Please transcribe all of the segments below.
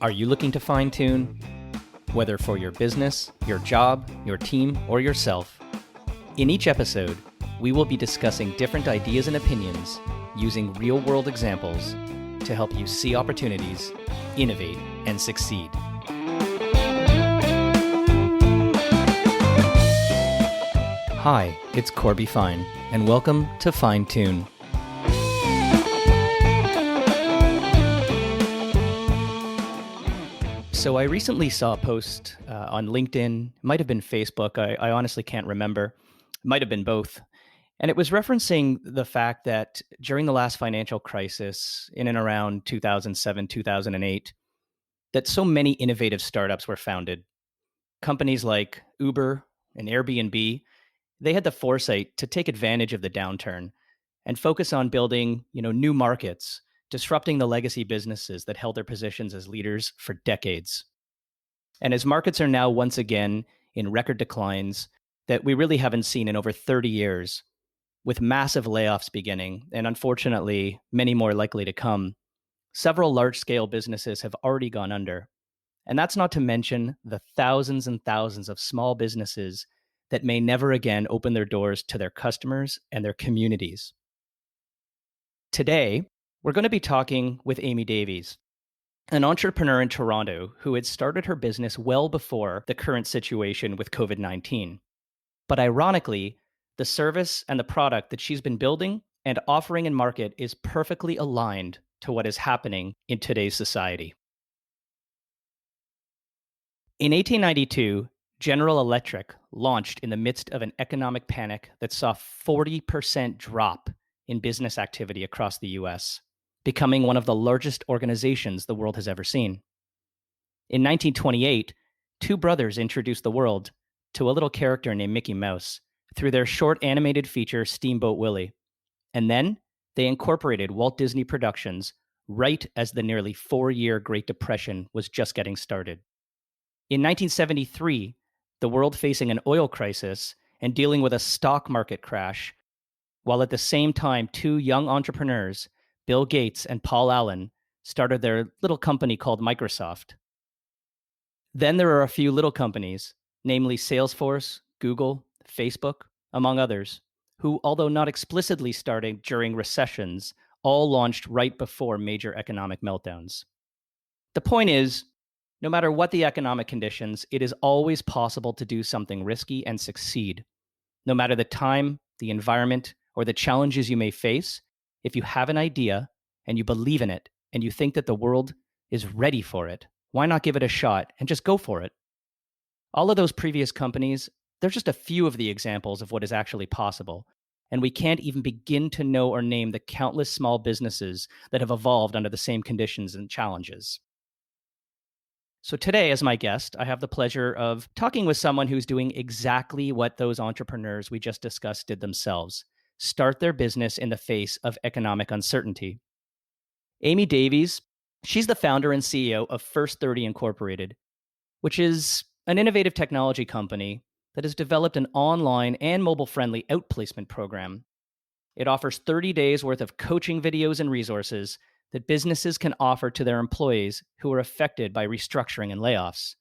Are you looking to fine-tune? Whether for your business, your job, your team, or yourself. In each episode, we will be discussing different ideas and opinions using real-world examples to help you see opportunities, innovate, and succeed. Hi, it's Corby Fine, and welcome to Fine Tune. So I recently saw a post on LinkedIn, might have been Facebook, I honestly can't remember, might have been both. And it was referencing the fact that during the last financial crisis, in and around 2007, 2008, that so many innovative startups were founded. Companies like Uber and Airbnb, they had the foresight to take advantage of the downturn and focus on building, new markets, disrupting the legacy businesses that held their positions as leaders for decades. And as markets are now once again in record declines that we really haven't seen in over 30 years, with massive layoffs beginning, and unfortunately, many more likely to come, several large-scale businesses have already gone under. And that's not to mention the thousands and thousands of small businesses that may never again open their doors to their customers and their communities. Today, we're going to be talking with Amy Davies, an entrepreneur in Toronto who had started her business well before the current situation with COVID-19. But ironically, the service and the product that she's been building and offering in market is perfectly aligned to what is happening in today's society. In 1892, General Electric launched in the midst of an economic panic that saw 40% drop in business activity across the US, becoming one of the largest organizations the world has ever seen. In 1928, two brothers introduced the world to a little character named Mickey Mouse through their short animated feature Steamboat Willie. And then they incorporated Walt Disney Productions right as the nearly 4-year Great Depression was just getting started. In 1973, the world facing an oil crisis and dealing with a stock market crash, while at the same time two young entrepreneurs, Bill Gates and Paul Allen, started their little company called Microsoft. Then there are a few little companies, namely Salesforce, Google, Facebook, among others, who, although not explicitly starting during recessions, all launched right before major economic meltdowns. The point is, no matter what the economic conditions, it is always possible to do something risky and succeed. No matter the time, the environment, or the challenges you may face, if you have an idea and you believe in it and you think that the world is ready for it, why not give it a shot and just go for it? All of those previous companies, they're just a few of the examples of what is actually possible. And we can't even begin to know or name the countless small businesses that have evolved under the same conditions and challenges. So today, as my guest, I have the pleasure of talking with someone who's doing exactly what those entrepreneurs we just discussed did themselves: start their business in the face of economic uncertainty. Amy Davies, she's the founder and CEO of First 30 Incorporated, which is an innovative technology company that has developed an online and mobile-friendly outplacement program. It offers 30 days worth of coaching videos and resources that businesses can offer to their employees who are affected by restructuring and layoffs.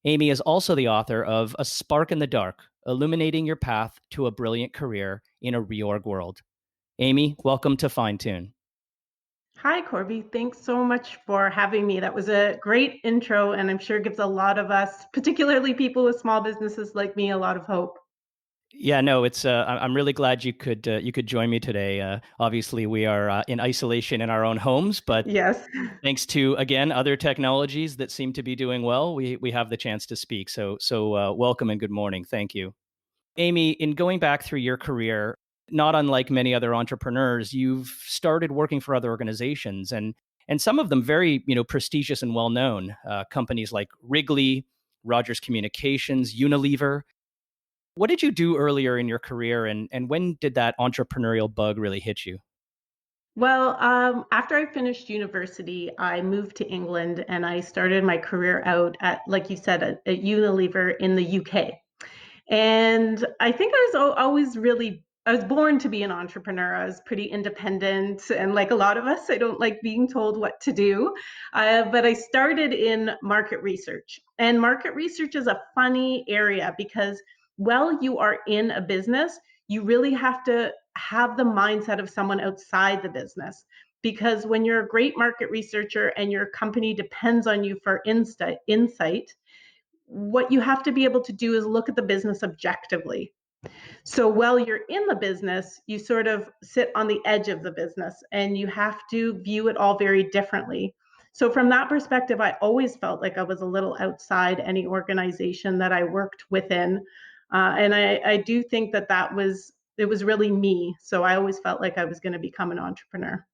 Amy is also the author of A Spark in the Dark, Illuminating Your Path to a Brilliant Career in a Reorg World. Amy, welcome to Fine Tune. Hi, Corby. Thanks so much for having me. That was a great intro, and I'm sure gives a lot of us, particularly people with small businesses like me, a lot of hope. Yeah, no, it's. I'm really glad you could join me today. Obviously, we are in isolation in our own homes, but Yes. thanks to again other technologies that seem to be doing well, we have the chance to speak. So welcome and good morning. Thank you, Amy. In going back through your career, not unlike many other entrepreneurs, you've started working for other organizations, and some of them very prestigious and well known companies like Wrigley, Rogers Communications, Unilever. What did you do earlier in your career, and when did that entrepreneurial bug really hit you? Well, after I finished university, I moved to England and I started my career out at, like you said, at Unilever in the UK. And I think I was always really I was born to be an entrepreneur. I was pretty independent, and like a lot of us, I don't like being told what to do. But I started in market research, and market research is a funny area because while you are in a business, you really have to have the mindset of someone outside the business. Because when you're a great market researcher and your company depends on you for insight, what you have to be able to do is look at the business objectively. So while you're in the business, you sort of sit on the edge of the business and you have to view it all very differently. So from that perspective, I always felt like I was a little outside any organization that I worked within. And I do think that it was really me. So I always felt like I was going to become an entrepreneur.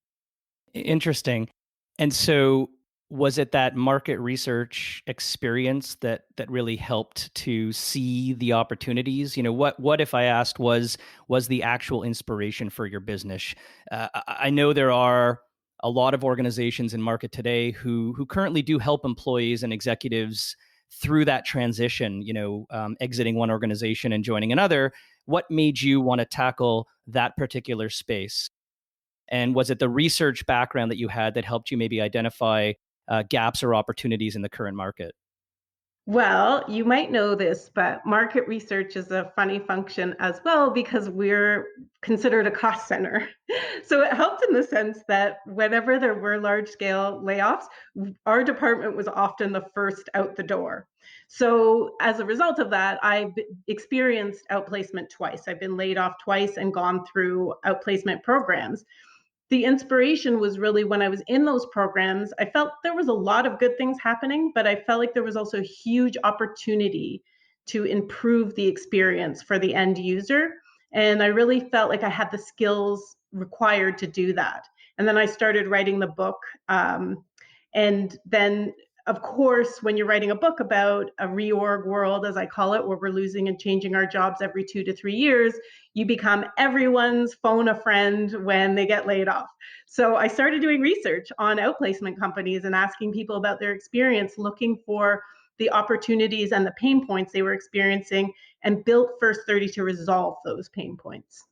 Interesting. And so was it that market research experience that really helped to see the opportunities? What if I asked was the actual inspiration for your business? I know there are a lot of organizations in market today who currently do help employees and executives through that transition, exiting one organization and joining another. What made you want to tackle that particular space? And was it the research background that you had that helped you maybe identify gaps or opportunities in the current market? Well, you might know this, but market research is a funny function as well because we're considered a cost center. So it helped in the sense that whenever there were large scale layoffs, our department was often the first out the door. So as a result of that, I've experienced outplacement twice. I've been laid off twice and gone through outplacement programs. The inspiration was really when I was in those programs, I felt there was a lot of good things happening, but I felt like there was also huge opportunity to improve the experience for the end user. And I really felt like I had the skills required to do that. And then I started writing the book. And then, of course, when you're writing a book about a reorg world, as I call it, where we're losing and changing our jobs every 2 to 3 years, you become everyone's phone a friend when they get laid off. So I started doing research on outplacement companies and asking people about their experience, looking for the opportunities and the pain points they were experiencing, and built First 30 to resolve those pain points.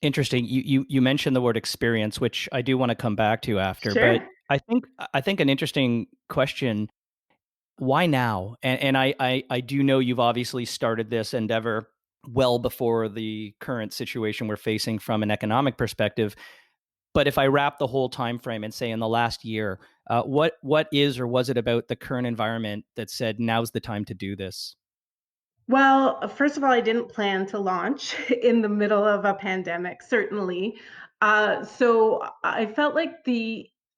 Interesting. You mentioned the word experience, which I do want to come back to after, but Sure. I think an interesting question, why now? And I do know you've obviously started this endeavor well before the current situation we're facing from an economic perspective. But if I wrap the whole time frame and say in the last year, what is or was it about the current environment that said now's the time to do this? Well, first of all, I didn't plan to launch in the middle of a pandemic, certainly. So I felt like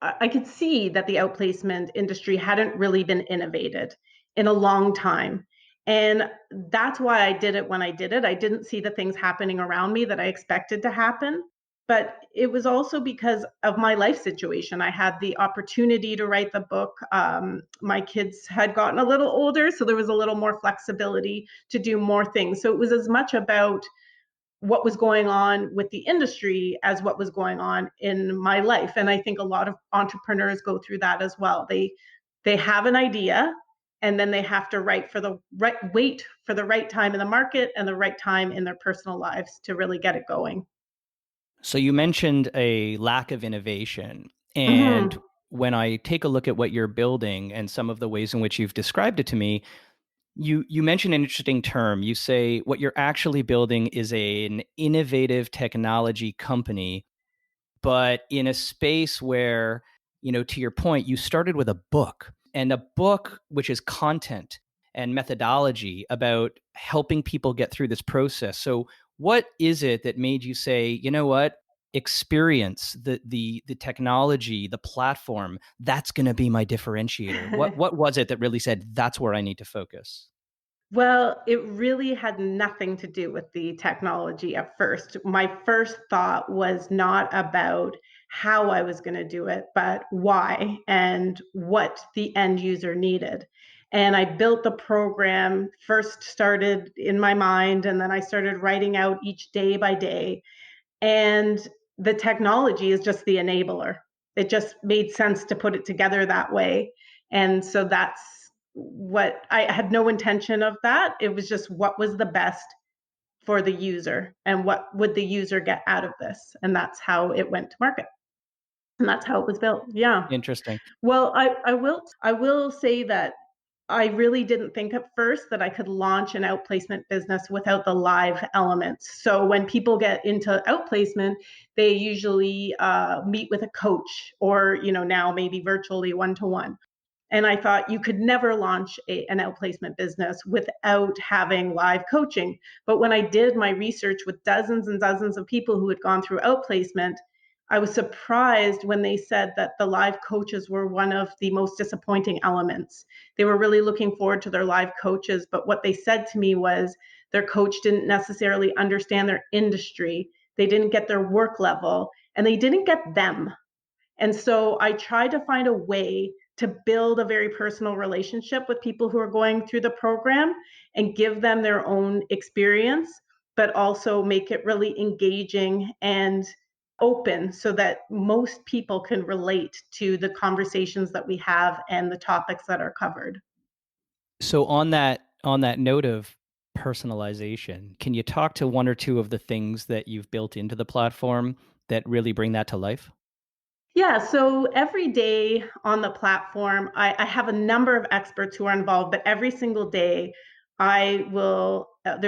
I could see that the outplacement industry hadn't really been innovated in a long time. And that's why I did it when I did it. I didn't see the things happening around me that I expected to happen. But it was also because of my life situation. I had the opportunity to write the book. My kids had gotten a little older, so there was a little more flexibility to do more things. So it was as much about what was going on with the industry as what was going on in my life. And I think a lot of entrepreneurs go through that as well. They have an idea and then they have to wait for the right time in the market and the right time in their personal lives to really get it going. So you mentioned a lack of innovation. And Mm-hmm. when I take a look at what you're building and some of the ways in which you've described it to me, you mention an interesting term. You say what you're actually building is an innovative technology company, but in a space where, to your point, you started with a book, and a book which is content and methodology about helping people get through this process. So what is it that made you say, you know what, experience, the technology, the platform, that's going to be my differentiator? What was it that really said that's where I need to focus? Well, it really had nothing to do with the technology at first. My first thought was not about how I was going to do it, but why and what the end user needed. And I built the program, first started in my mind, and then I started writing out each day by day. And the technology is just the enabler. It just made sense to put it together that way. And so that's what I had no intention of that. It was just what was the best for the user and what would the user get out of this. And that's how it went to market. And that's how it was built. Yeah. Interesting. Well, I will say that I really didn't think at first that I could launch an outplacement business without the live elements. So when people get into outplacement, they usually meet with a coach, or now maybe virtually one to one. And I thought you could never launch an outplacement business without having live coaching. But when I did my research with dozens and dozens of people who had gone through outplacement, I was surprised when they said that the live coaches were one of the most disappointing elements. They were really looking forward to their live coaches, but what they said to me was their coach didn't necessarily understand their industry, they didn't get their work level, and they didn't get them. And so I tried to find a way to build a very personal relationship with people who are going through the program and give them their own experience, but also make it really engaging and open so that most people can relate to the conversations that we have and the topics that are covered. So on that note of personalization, can you talk to one or two of the things that you've built into the platform that really bring that to life? Yeah, so every day on the platform, I have a number of experts who are involved, but every single day, there's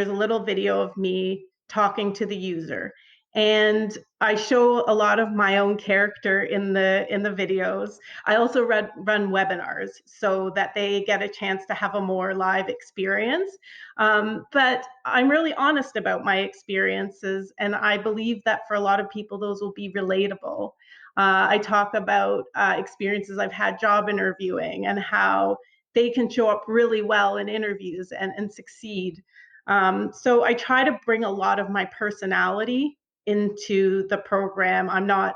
a little video of me talking to the user. And I show a lot of my own character in the videos. I also run webinars so that they get a chance to have a more live experience. But I'm really honest about my experiences, and I believe that for a lot of people, those will be relatable. I talk about experiences I've had job interviewing and how they can show up really well in interviews and succeed. So I try to bring a lot of my personality into the program. I'm not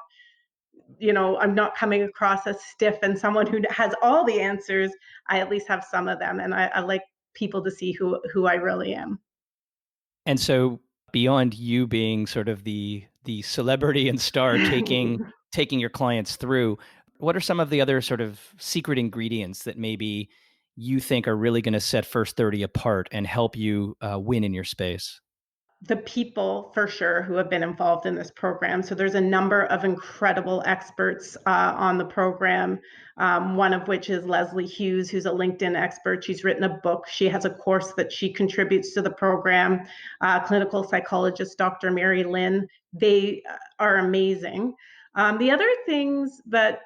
coming across as stiff and someone who has all the answers. I at least have some of them, and I like people to see who I really am. And so beyond you being sort of the celebrity and star taking your clients through, what are some of the other sort of secret ingredients that maybe you think are really going to set First 30 apart and help you win in your space? The people for sure who have been involved in this program. So there's a number of incredible experts on the program, one of which is Leslie Hughes, who's a LinkedIn expert. She's written a book. She has a course that she contributes to the program. Clinical psychologist Dr. Mary Lynn. They are amazing. The other things that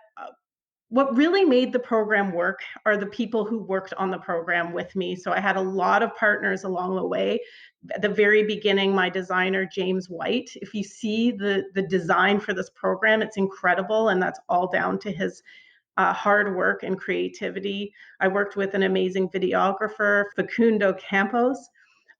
what really made the program work are the people who worked on the program with me. So I had a lot of partners along the way. At the very beginning, my designer, James White, if you see the design for this program, it's incredible. And that's all down to his hard work and creativity. I worked with an amazing videographer, Facundo Campos.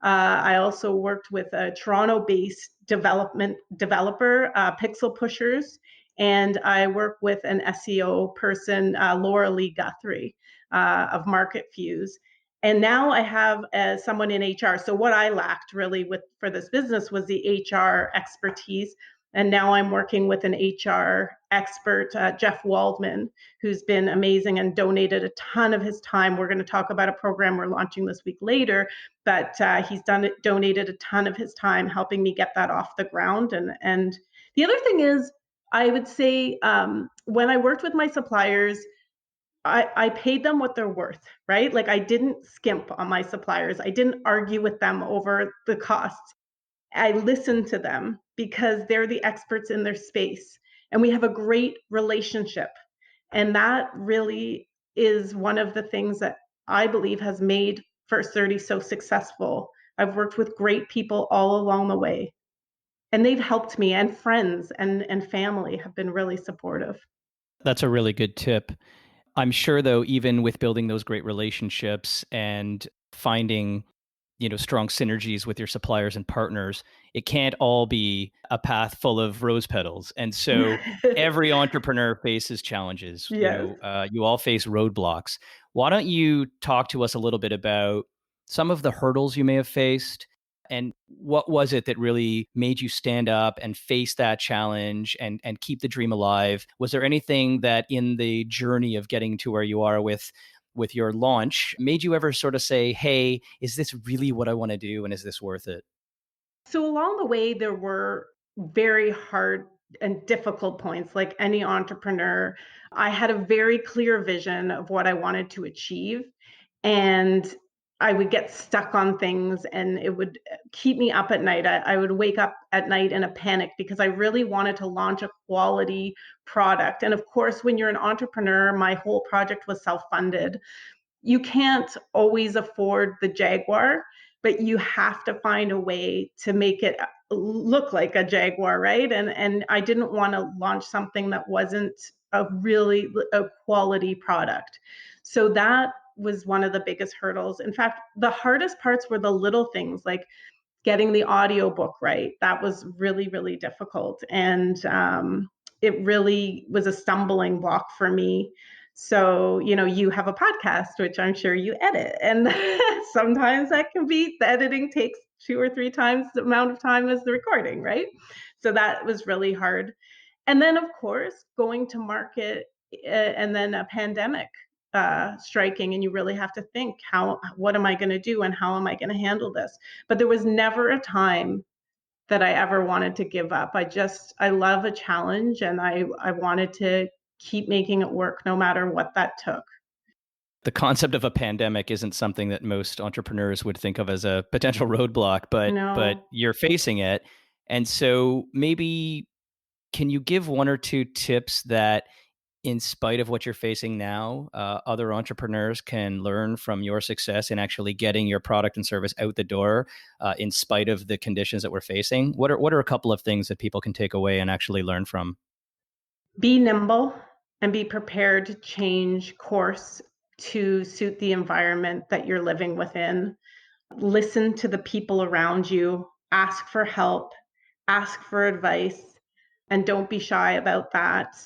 I also worked with a Toronto-based developer, Pixel Pushers, and I work with an SEO person, Laura Lee Guthrie of Market Fuse. And now I have someone in HR. So what I lacked really for this business was the HR expertise. And now I'm working with an HR expert, Jeff Waldman, who's been amazing and donated a ton of his time. We're going to talk about a program we're launching this week later, but he's donated a ton of his time helping me get that off the ground. And the other thing is, I would say when I worked with my suppliers, I paid them what they're worth, right? Like I didn't skimp on my suppliers. I didn't argue with them over the costs. I listened to them because they're the experts in their space and we have a great relationship. And that really is one of the things that I believe has made First 30 so successful. I've worked with great people all along the way, and they've helped me, and friends and family have been really supportive. That's a really good tip. I'm sure, though, even with building those great relationships and finding, strong synergies with your suppliers and partners, it can't all be a path full of rose petals. And so every entrepreneur faces challenges. Yes. You all face roadblocks. Why don't you talk to us a little bit about some of the hurdles you may have faced? And what was it that really made you stand up and face that challenge and keep the dream alive? Was there anything that in the journey of getting to where you are with your launch made you ever sort of say, hey, is this really what I want to do? And is this worth it? So along the way, there were very hard and difficult points, like any entrepreneur. I had a very clear vision of what I wanted to achieve, and I would get stuck on things and it would keep me up at night. I would wake up at night in a panic because I really wanted to launch a quality product. And of course, when you're an entrepreneur, my whole project was self funded. You can't always afford the Jaguar, but you have to find a way to make it look like a Jaguar, right? And I didn't want to launch something that wasn't a quality product. So that was one of the biggest hurdles. In fact, the hardest parts were the little things like getting the audiobook right. That was really, really difficult. And it really was a stumbling block for me. So, you have a podcast, which I'm sure you edit. And sometimes that can be, the editing takes 2 or 3 times the amount of time as the recording, right? So that was really hard. And then, of course, going to market and then a pandemic striking, and you really have to think, what am I going to do and how am I going to handle this? But there was never a time that I ever wanted to give up. I love a challenge, and I wanted to keep making it work no matter what that took. The concept of a pandemic isn't something that most entrepreneurs would think of as a potential roadblock, but No. you're facing it. And so maybe can you give one or two tips that in spite of what you're facing now, other entrepreneurs can learn from your success in actually getting your product and service out the door, in spite of the conditions that we're facing? What are a couple of things that people can take away and actually learn from? Be nimble and be prepared to change course to suit the environment that you're living within. Listen to the people around you, ask for help, ask for advice, and don't be shy about that.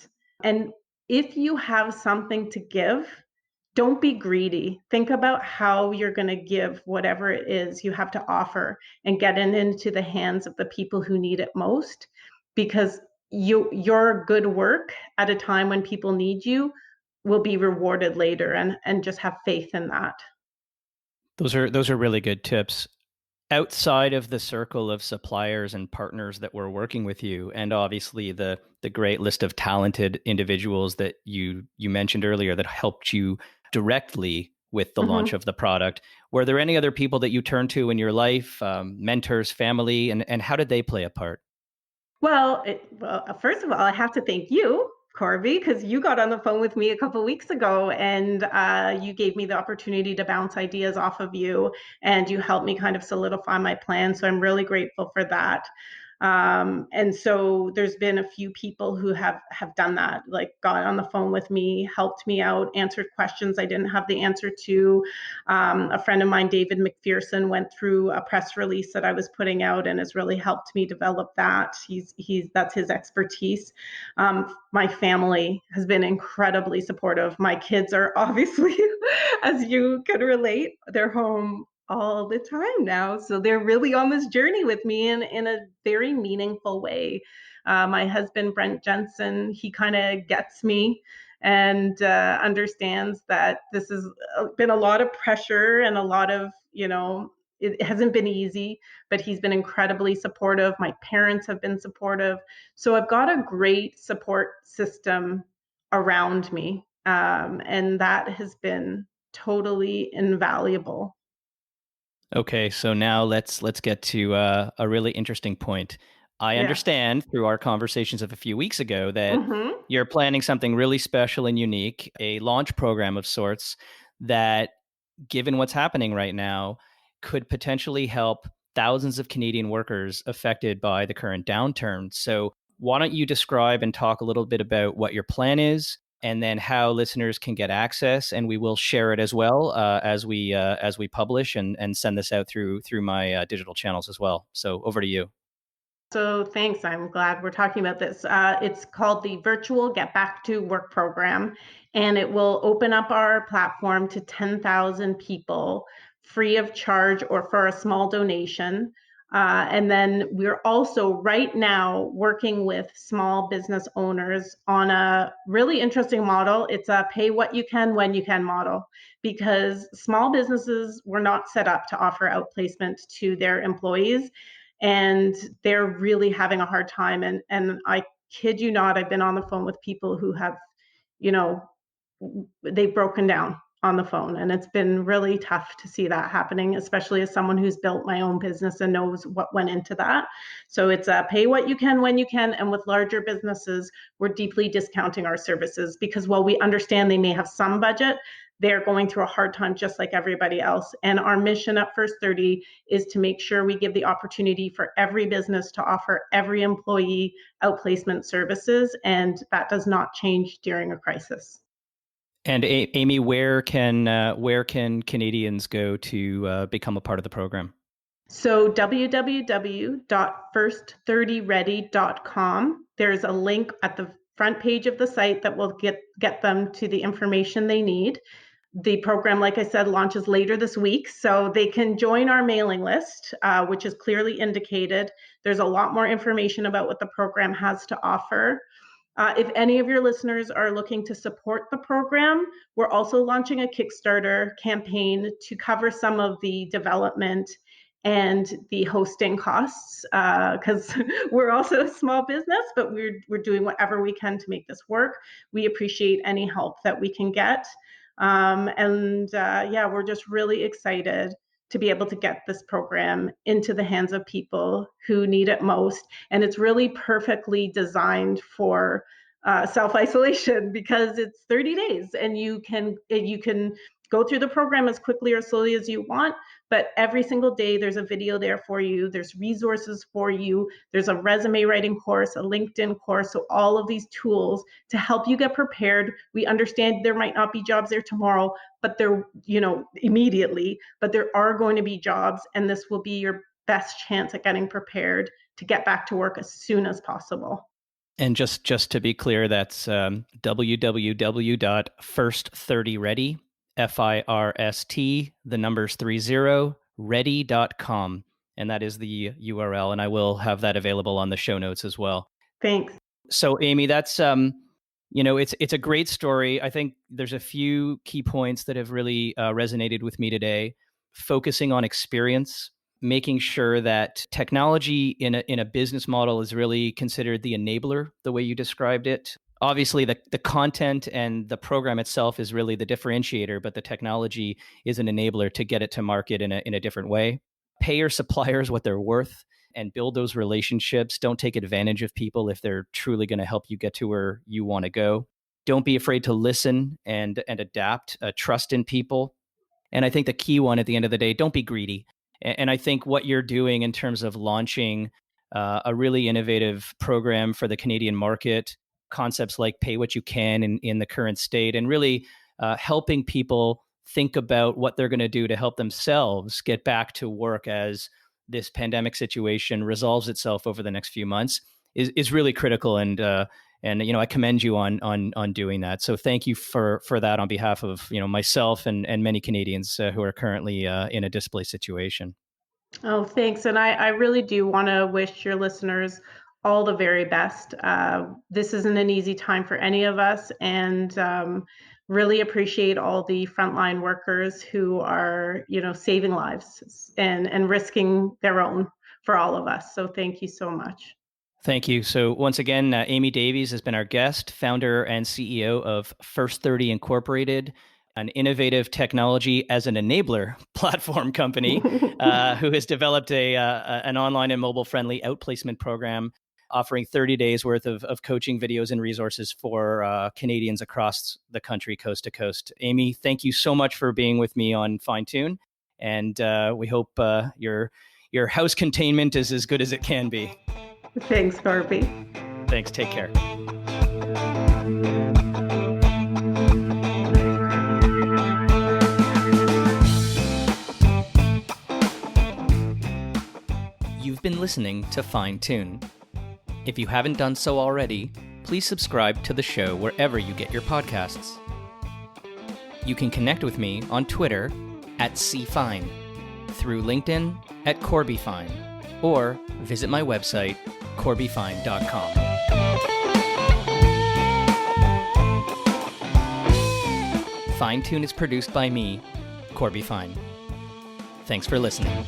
And if you have something to give, don't be greedy. Think about how you're going to give whatever it is you have to offer and get it into the hands of the people who need it most, because your good work at a time when people need you will be rewarded later, and just have faith in that. Those are really good tips. Outside of the circle of suppliers and partners that were working with you, and obviously the great list of talented individuals that you mentioned earlier that helped you directly with the launch Mhm. of the product, were there any other people that you turned to in your life, mentors, family, and how did they play a part? First of all, I have to thank you, Corby, because you got on the phone with me a couple weeks ago, and you gave me the opportunity to bounce ideas off of you, and you helped me kind of solidify my plan. So I'm really grateful for that. And so there's been a few people who have done that, like got on the phone with me, helped me out, answered questions I didn't have the answer to. A friend of mine, David McPherson, went through a press release that I was putting out and has really helped me develop that. He's that's his expertise. My family has been incredibly supportive. My kids are obviously, as you can relate, they're home all the time now. So they're really on this journey with me in a very meaningful way. My husband, Brent Jensen, he kind of gets me and understands that this has been a lot of pressure and a lot of, it hasn't been easy, but he's been incredibly supportive. My parents have been supportive. So I've got a great support system around me. And that has been totally invaluable. Okay, so now let's get to a really interesting point. I Yes. understand through our conversations of a few weeks ago that Mm-hmm. you're planning something really special and unique, a launch program of sorts that, given what's happening right now, could potentially help thousands of Canadian workers affected by the current downturn. So, why don't you describe and talk a little bit about what your plan is, and then how listeners can get access, and we will share it as well, as we publish and send this out through my digital channels as well. So, over to you. So thanks. I'm glad we're talking about this. It's called the Virtual Get Back to Work Program, and it will open up our platform to 10,000 people free of charge or for a small donation. And then we're also right now working with small business owners on a really interesting model. It's a pay what you can when you can model, because small businesses were not set up to offer outplacement to their employees. and they're really having a hard time. And I kid you not, I've been on the phone with people who have, you know, they've broken down on the phone, and it's been really tough to see that happening, especially as someone who's built my own business and knows what went into that. So it's pay what you can when you can, and with larger businesses, we're deeply discounting our services because while we understand they may have some budget, they're going through a hard time just like everybody else. And our mission at First 30 is to make sure we give the opportunity for every business to offer every employee outplacement services, and that does not change during a crisis. And Amy, where can Canadians go to become a part of the program? So www.first30ready.com. There's a link at the front page of the site that will get them to the information they need. The program, like I said, launches later this week, so they can join our mailing list, which is clearly indicated. There's a lot more information about what the program has to offer. If any of your listeners are looking to support the program, we're also launching a Kickstarter campaign to cover some of the development and the hosting costs, because we're also a small business, but we're doing whatever we can to make this work. We appreciate any help that we can get. We're just really excited to be able to get this program into the hands of people who need it most. And it's really perfectly designed for self-isolation because it's 30 days and you can go through the program as quickly or slowly as you want, but every single day there's a video there for you, there's resources for you, there's a resume writing course, a LinkedIn course, so all of these tools to help you get prepared. We understand there might not be jobs there tomorrow, but they're, immediately, but there are going to be jobs, and this will be your best chance at getting prepared to get back to work as soon as possible. And just to be clear, that's www.first30ready, FIRST, the numbers 30, ready.com. And that is the URL. And I will have that available on the show notes as well. Thanks. So Amy, that's, it's a great story. I think there's a few key points that have really resonated with me today. Focusing on experience, making sure that technology in a business model is really considered the enabler, the way you described it. Obviously, the content and the program itself is really the differentiator, but the technology is an enabler to get it to market in a different way. Pay your suppliers what they're worth and build those relationships. Don't take advantage of people if they're truly going to help you get to where you want to go. Don't be afraid to listen and adapt. Trust in people. And I think the key one at the end of the day, don't be greedy. And I think what you're doing in terms of launching a really innovative program for the Canadian market, concepts like pay what you can in the current state, and really helping people think about what they're going to do to help themselves get back to work as this pandemic situation resolves itself over the next few months is really critical. And I commend you on doing that. So thank you for that on behalf of myself and many Canadians who are currently in a displaced situation. Oh, thanks. And I really do want to wish your listeners all the very best. This isn't an easy time for any of us, and really appreciate all the frontline workers who are, saving lives and risking their own for all of us. So thank you so much. Thank you. So once again, Amy Davies has been our guest, founder and CEO of First 30 Incorporated, an innovative technology as an enabler platform company who has developed an online and mobile-friendly outplacement program offering 30 days worth of coaching videos and resources for Canadians across the country, coast to coast. Amy, thank you so much for being with me on Fine Tune, and we hope your house containment is as good as it can be. Thanks, Corby. Thanks. Take care. You've been listening to Fine Tune. If you haven't done so already, please subscribe to the show wherever you get your podcasts. You can connect with me on Twitter @CFine, through LinkedIn @CorbyFine, or visit my website, corbyfine.com. Fine Tune is produced by me, Corby Fine. Thanks for listening.